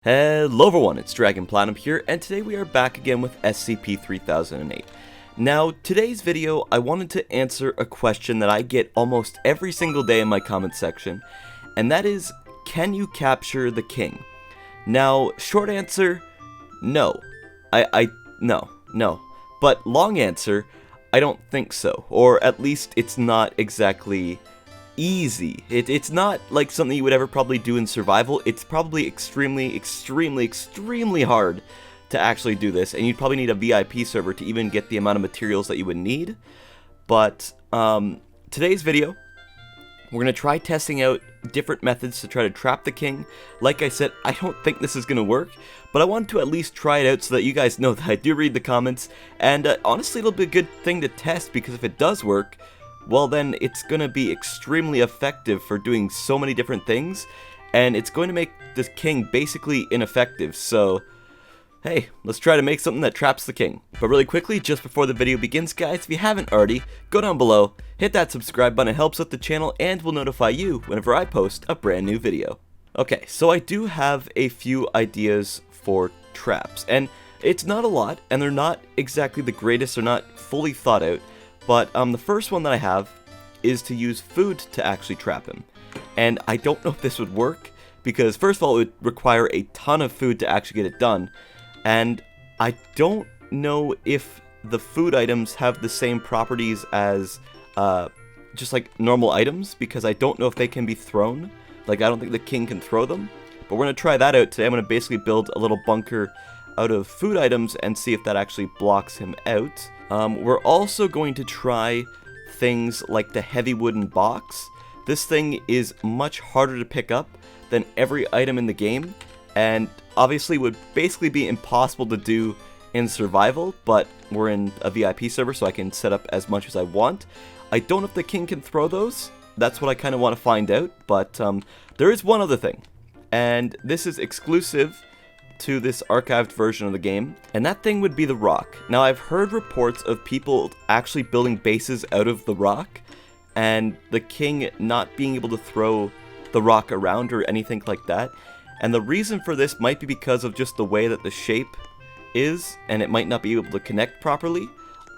Hello everyone, it's dragonplatinum here, and today we are back again with SCP-3008. Now, today's video, I wanted to answer a question that I get almost every single day in my comment section, and that is, can you capture the king? Now, short answer, no. No. But long answer, I don't think so, or at least it's not exactly easy. It's not like something you would ever probably do in survival. It's probably extremely hard to actually do this, and you'd probably need a VIP server to even get the amount of materials that you would need. But today's video, we're going to try testing out different methods to try to trap the king. Like I said, I don't think this is going to work, but I wanted to at least try it out so that you guys know that I do read the comments, and honestly it'll be a good thing to test, because if it does work, well then it's going to be extremely effective for doing so many different things, and it's going to make this king basically ineffective. So hey, let's try to make something that traps the king. But really quickly, just before the video begins, guys, if you haven't already, go down below, hit that subscribe button. It helps out the channel and will notify you whenever I post a brand new video. Okay, so I do have a few ideas for traps, and it's not a lot, and they're not exactly the greatest, they're not fully thought out. But the first one that I have is to use food to actually trap him. And I don't know if this would work, because first of all, it would require a ton of food to actually get it done. And I don't know if the food items have the same properties as just like normal items, because I don't know if they can be thrown. Like, I don't think the king can throw them. But we're going to try that out today. I'm going to basically build a little bunker out of food items and see if that actually blocks him out. We're also going to try things like the heavy wooden box. This thing is much harder to pick up than every item in the game, and obviously would basically be impossible to do in survival, but we're in a VIP server, so I can set up as much as I want. I don't know if the king can throw those. That's what I kind of want to find out, but there is one other thing, and this is exclusive to this archived version of the game, and that thing would be the rock. Now, I've heard reports of people actually building bases out of the rock, and the king not being able to throw the rock around or anything like that. And the reason for this might be because of just the way that the shape is, and it might not be able to connect properly.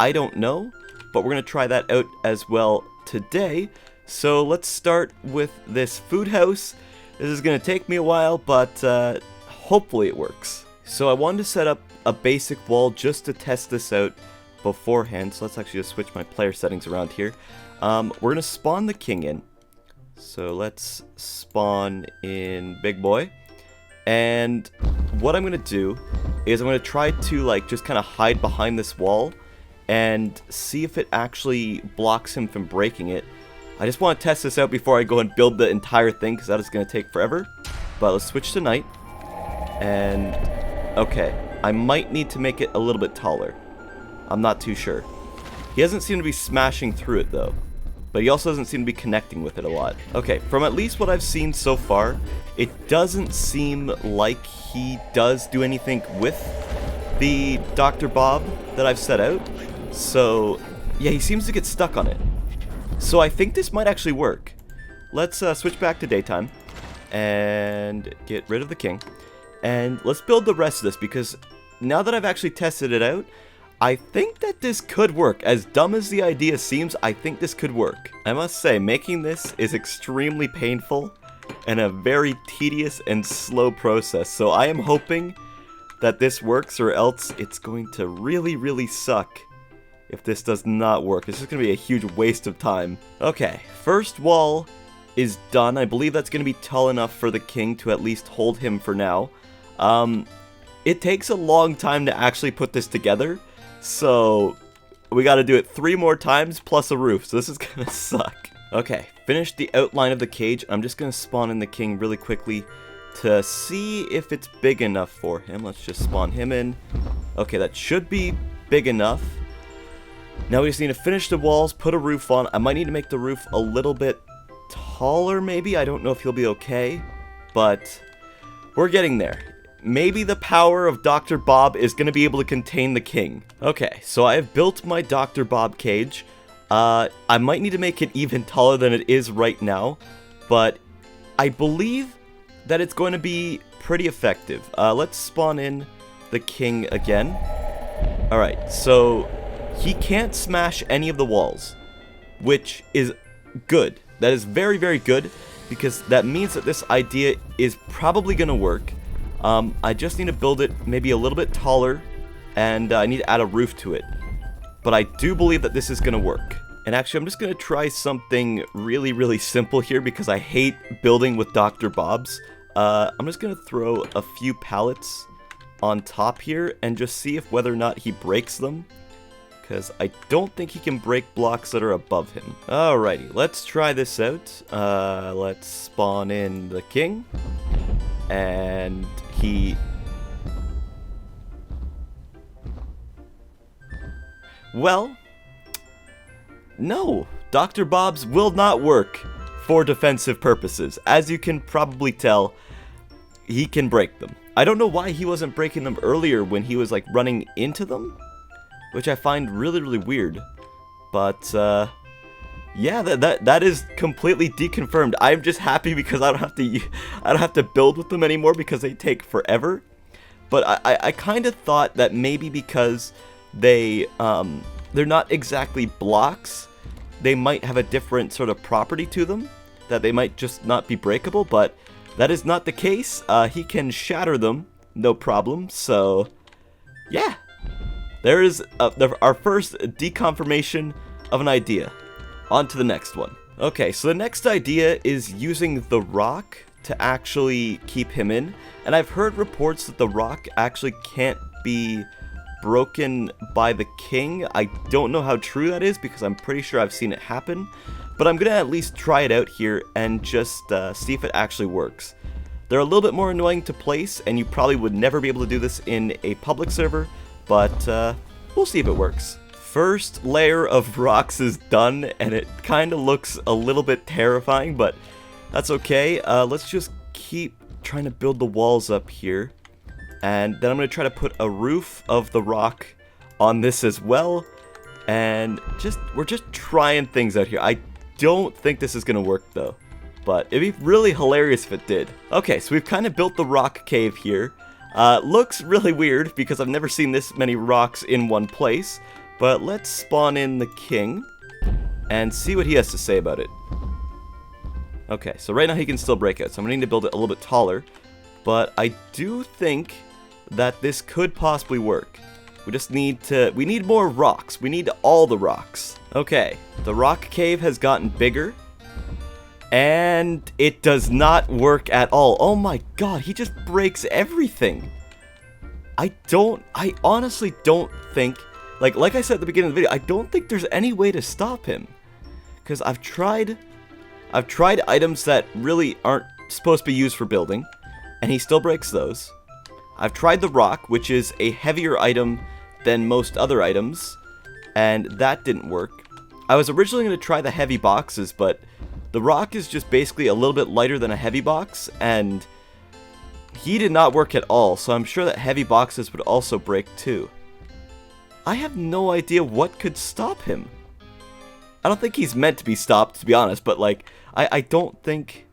I don't know, but we're going to try that out as well today. So let's start with this food house. This is going to take me a while, but hopefully it works. So I wanted to set up a basic wall just to test this out beforehand. So let's actually just switch my player settings around here. We're going to spawn the king in. So let's spawn in Big Boy. And what I'm going to do is I'm going to try to like just kind of hide behind this wall and see if it actually blocks him from breaking it. I just want to test this out before I go and build the entire thing, because that is going to take forever. But let's switch to night. And okay, I might need to make it a little bit taller. I'm not too sure. He doesn't seem to be smashing through it though, but he also doesn't seem to be connecting with it a lot. Okay, from at least what I've seen so far, it doesn't seem like he does do anything with the Dr.Bob that I've set out. So yeah, he seems to get stuck on it. So I think this might actually work. Let's switch back to daytime and get rid of the king. And let's build the rest of this, because now that I've actually tested it out, I think that this could work. As dumb as the idea seems, I think this could work. I must say, making this is extremely painful and a very tedious and slow process. So I am hoping that this works, or else it's going to really suck if this does not work. It's just going to be a huge waste of time. Okay, first wall is done. I believe that's going to be tall enough for the king to at least hold him for now. It takes a long time to actually put this together, so we got to do it 3 more times plus a roof, so this is gonna suck. Okay, finished the outline of the cage. I'm just gonna spawn in the king really quickly to see if it's big enough for him. Let's just spawn him in. Okay, that should be big enough. Now we just need to finish the walls, put a roof on. I might need to make the roof a little bit taller maybe. I don't know if he'll be okay, but we're getting there. Maybe the power of Dr. Bob is going to be able to contain the king. Okay, so I have built my Dr. Bob cage. I might need to make it even taller than it is right now, but I believe that it's going to be pretty effective. Let's spawn in the king again. Alright, so he can't smash any of the walls, which is good. That is very, very good, because that means that this idea is probably going to work. I just need to build it maybe a little bit taller, and I need to add a roof to it. But I do believe that this is going to work. And actually, I'm just going to try something really, really simple here, because I hate building with Dr.Bob's. I'm just going to throw a few pallets on top here and just see if whether or not he breaks them, because I don't think he can break blocks that are above him. Alrighty, let's try this out. Let's spawn in the king, and he... Well, no, Dr.Bob's will not work for defensive purposes. As you can probably tell, he can break them. I don't know why he wasn't breaking them earlier when he was like running into them, which I find really, really weird. But yeah, that is completely deconfirmed. I'm just happy because I don't have to build with them anymore, because they take forever. But I kind of thought that maybe because they're not exactly blocks, they might have a different sort of property to them, that they might just not be breakable, but that is not the case. He can shatter them, no problem. So yeah, there is our first deconfirmation of an idea. On to the next one. Okay, so the next idea is using the rock to actually keep him in, and I've heard reports that the rock actually can't be broken by the king. I don't know how true that is, because I'm pretty sure I've seen it happen, but I'm gonna at least try it out here and just see if it actually works. They're a little bit more annoying to place, and you probably would never be able to do this in a public server, but we'll see if it works. First layer of rocks is done, and it kind of looks a little bit terrifying, but that's okay. Let's just keep trying to build the walls up here. And then I'm going to try to put a roof of the rock on this as well. And we're just trying things out here. I don't think this is going to work though, but it'd be really hilarious if it did. Okay, so we've kind of built the rock cave here. Looks really weird because I've never seen this many rocks in one place. But let's spawn in the king and see what he has to say about it. Okay, so right now he can still break out, so I'm going to need to build it a little bit taller. But I do think that this could possibly work. We need more rocks. We need all the rocks. Okay, the rock cave has gotten bigger, and it does not work at all. Oh my god, he just breaks everything. I honestly don't think, like I said at the beginning of the video, I don't think there's any way to stop him. Because I've tried items that really aren't supposed to be used for building, and he still breaks those. I've tried the rock, which is a heavier item than most other items, and that didn't work. I was originally going to try the heavy boxes, but the rock is just basically a little bit lighter than a heavy box, and he did not work at all, so I'm sure that heavy boxes would also break too. I have no idea what could stop him. I don't think he's meant to be stopped, to be honest, but like, I don't think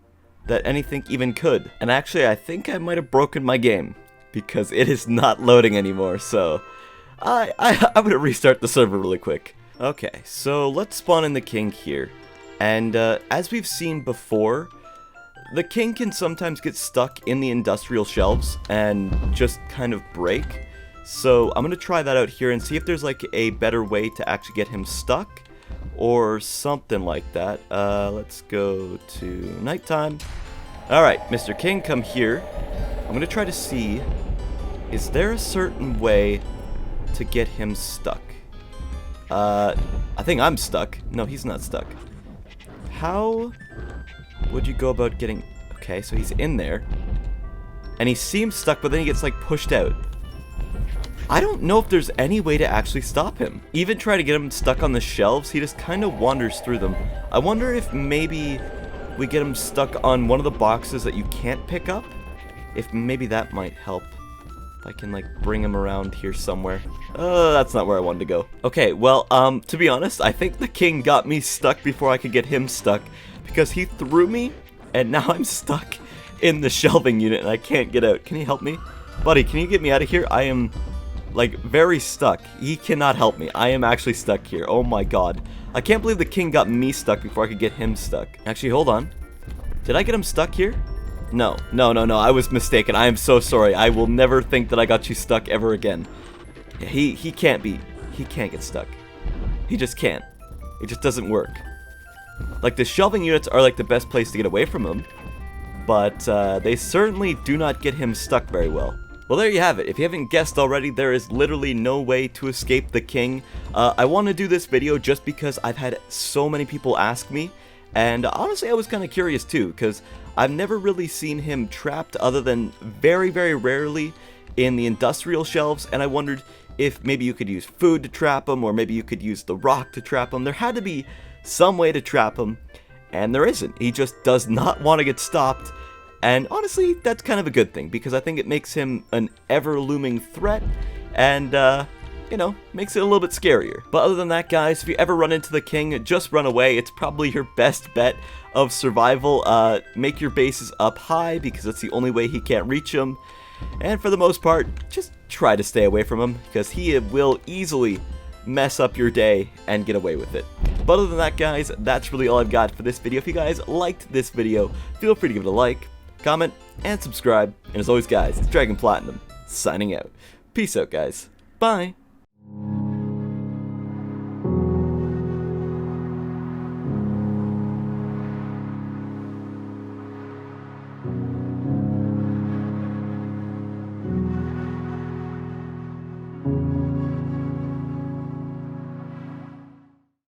that anything even could. And actually, I think I might have broken my game, because it is not loading anymore, so I'm gonna restart the server really quick. Okay, so let's spawn in the king here. And as we've seen before, the king can sometimes get stuck in the industrial shelves and just kind of break. So I'm gonna try that out here and see if there's like a better way to actually get him stuck or something like that. Let's go to nighttime. Alright, Mr. King, come here. I'm gonna try to see, is there a certain way to get him stuck? I think I'm stuck. No, he's not stuck. How would you go about getting... Okay, so he's in there. And he seems stuck, but then he gets, like, pushed out. I don't know if there's any way to actually stop him. Even try to get him stuck on the shelves, he just kind of wanders through them. I wonder if maybe we get him stuck on one of the boxes that you can't pick up. If maybe that might help. If I can, like, bring him around here somewhere. That's not where I wanted to go. Okay, well, to be honest, I think the king got me stuck before I could get him stuck. Because he threw me, and now I'm stuck in the shelving unit and I can't get out. Can you help me? Buddy, can you get me out of here? I am, like, very stuck. He cannot help me. I am actually stuck here. Oh my god. I can't believe the king got me stuck before I could get him stuck. Actually, hold on. Did I get him stuck here? No. No. I was mistaken. I am so sorry. I will never think that I got you stuck ever again. He can't get stuck. He just can't. It just doesn't work. Like, the shelving units are like the best place to get away from him, but they certainly do not get him stuck very well. Well, there you have it. If you haven't guessed already, there is literally no way to escape the king. I want to do this video just because I've had so many people ask me, and honestly I was kind of curious too, because I've never really seen him trapped other than very, very rarely in the industrial shelves, and I wondered if maybe you could use food to trap him, or maybe you could use the rock to trap him. There had to be some way to trap him, and there isn't. He just does not want to get stopped. And honestly, that's kind of a good thing, because I think it makes him an ever-looming threat, and, you know, makes it a little bit scarier. But other than that, guys, if you ever run into the king, just run away. It's probably your best bet of survival. Make your bases up high, because that's the only way he can't reach them. And for the most part, just try to stay away from him, because he will easily mess up your day and get away with it. But other than that, guys, that's really all I've got for this video. If you guys liked this video, feel free to give it a like, comment, and subscribe. And as always, guys, it's Dragon Platinum, signing out. Peace out, guys. Bye.